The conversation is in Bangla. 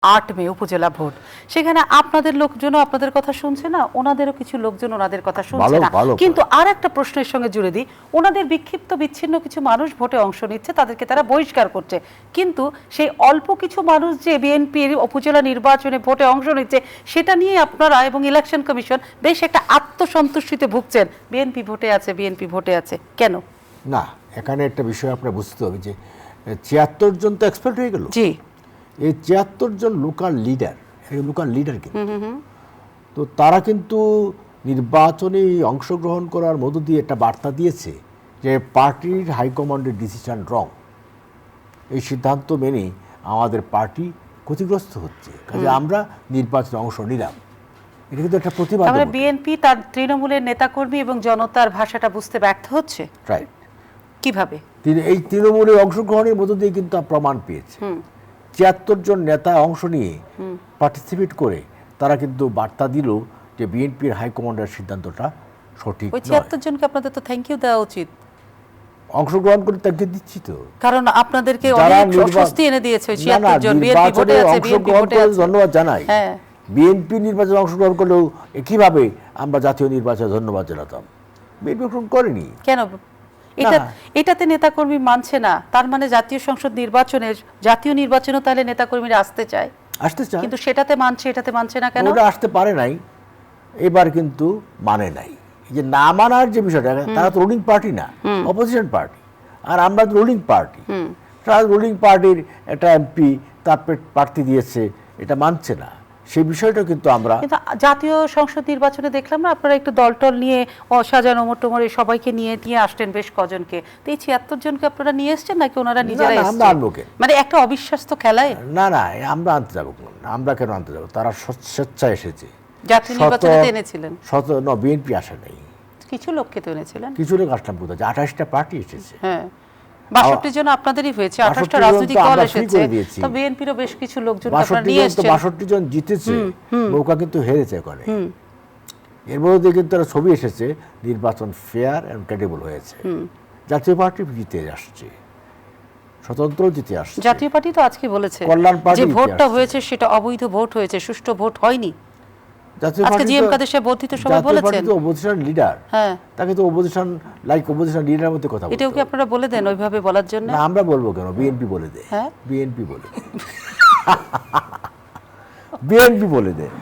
8 মে উপজেলা ভোট, সেখানে আপনাদের লোকজন আপনাদের কথা শুনছে না, ওনাদেরও কিছু লোকজন ওনাদের কথা শুনছে না। কিন্তু আর একটা প্রশ্নের সঙ্গে জুড়ে দিই, ওনাদের বিক্ষিপ্ত বিচ্ছিন্ন কিছু মানুষ ভোটে অংশ নিচ্ছে, তাদেরকে তারা বহিষ্কার করছে, কিন্তু সেই অল্প কিছু মানুষ যে বিএনপির উপজেলা নির্বাচনে ভোটে অংশ নিচ্ছে, সেটা নিয়ে আপনারা এবং ইলেকশন কমিশন বেশ একটা আত্মসন্তুষ্টিতে ভুগছেন, বিএনপি ভোটে আছে, বিএনপি ভোটে আছে। কেন? না, এখানে একটা বিষয় আপনার বুঝতে হবে যে ৭৬ জন তো এক্সপার্ট হয়ে গেল। জি, এই ৭৬ জন লোকাল লিডার কিন্তু, তো তারা কিন্তু নির্বাচনে অংশগ্রহণ করার মধ্য দিয়ে একটা বার্তা দিয়েছে যে পার্টির হাইকমান্ডের ডিসিশন রং, এই সিদ্ধান্ত মেনে আমাদের পার্টি ক্ষতিগ্রস্ত হচ্ছে, কাজে আমরা নির্বাচনে অংশ নিলাম। এটা কিন্তু একটা প্রতিবাদ। তাহলে বিএনপি তার তৃণমূলের নেতাকর্মী এবং জনতার ভাষাটা বুঝতে ব্যর্থ হচ্ছে। রাইট। কিভাবে? এই তৃণমূলের অংশগ্রহণের মধ্য দিয়ে কিন্তু প্রমাণ পেয়েছে। ৭৬ জন নেতা অংশ নিয়ে পার্টিসিপেট করে তারা কিন্তু বার্তা দিল যে বিএনপির হাইকমান্ডের সিদ্ধান্তটা সঠিক ওই নয়। ৭৬ জনকে আপনাদের তো থ্যাংক ইউ দেওয়া উচিত, অংশগ্রহণ করে তাকে দিচ্ছি তো, কারণ আপনাদেরকে অনেক স্বস্তি এনে দিয়েছে ওই ৭৬ জন। বিএনপি ভোটে আছে, বিএনপি ভোটে আছে, ধন্যবাদ জানাই। হ্যাঁ, বিএনপি নির্বাচনে অংশগ্রহণ করলেও কিভাবে আমরা জাতীয় নির্বাচনে ধন্যবাদ জানাতাম? বিএনপি অংশগ্রহণ করেনি কেন? এটাতে নেতাকর্মী মানছে না, তার মানে জাতীয় সংসদ নির্বাচনে, জাতীয় নির্বাচনও তাহলে নেতাকর্মীরা আসতে চায়, কিন্তু সেটাতে মানছে, এটাতে মানছে না কেন? ওটা আসতে পারে নাই, এবার কিন্তু মানে নাই। এই যে না মানার যে বিষয়টা, তারা তো রুলিং পার্টি না, অপোজিশন পার্টি, আর আমরা তো রুলিং পার্টি। তারা রুলিং পার্টির একটা এমপি তার প্রার্থী দিয়েছে, এটা মানছে না, সেই বিষয়টা কিন্তু আমরা। কিন্তু জাতীয় সংসদ নির্বাচনে দেখলাম না আপনারা একটু দলটল নিয়ে সাজানো মোটামুটি সবাইকে নিয়ে আসতেন বেশ কজনকে, তো এই ৭৬ জনকে আপনারা নিয়ে এসছেন নাকি ওনারা নিজেরাই এসেছেন? মানে একটা অবিশ্বাস্ত খেলায়। না, আমরা আনতে যাবো, আমরা কেন আনতে যাবো? তারা স্বেচ্ছায় এসেছে। জাতীয় নির্বাচনে এনেছিলেন? বিএনপি আসে নাই, কিছু লোককে তো এনেছিলেন। কিছু লোক আসলাম কোথায়, ২৮টা পার্টি এসেছে। হ্যাঁ, ৬২ জন আপনাদেরই হয়েছে, ২৮টা রাজনৈতিক দল এসেছে, তো বিএনপিরও বেশ কিছু লোকজন আপনারা নিয়ে এসেছেন। ৬২ জন জিতেছে, নৌকা কিন্তু হেরেছে ওখানে। এর মধ্যে কিন্তু একটা ছবি এসেছে, নির্বাচন ফেয়ার এন্ড ক্রেডিবল হয়েছে। জাতীয় পার্টি জিতে আসছে, স্বতন্ত্র জিতে আসছে। জাতীয় পার্টি তো আজকে বলেছে যে ভোটটা হয়েছে সেটা অবৈধ ভোট হয়েছে, সুষ্ঠু ভোট হয়নি। আজকে জিএম কাদের সাহেব বর্ধিত সভায় বলেছেন, অপোজিশন লিডার, হ্যাঁ, তাকে তো অপোজিশন লিডারের মধ্যে কথা বলতে। এটাও কি আপনারা বলে দেন ওইভাবে বলার জন্য? না, আমরা বলবো কেন, বিএনপি বলে দেয়। হ্যাঁ, বিএনপি বলে দেয়, বিএনপি বলে দেয়।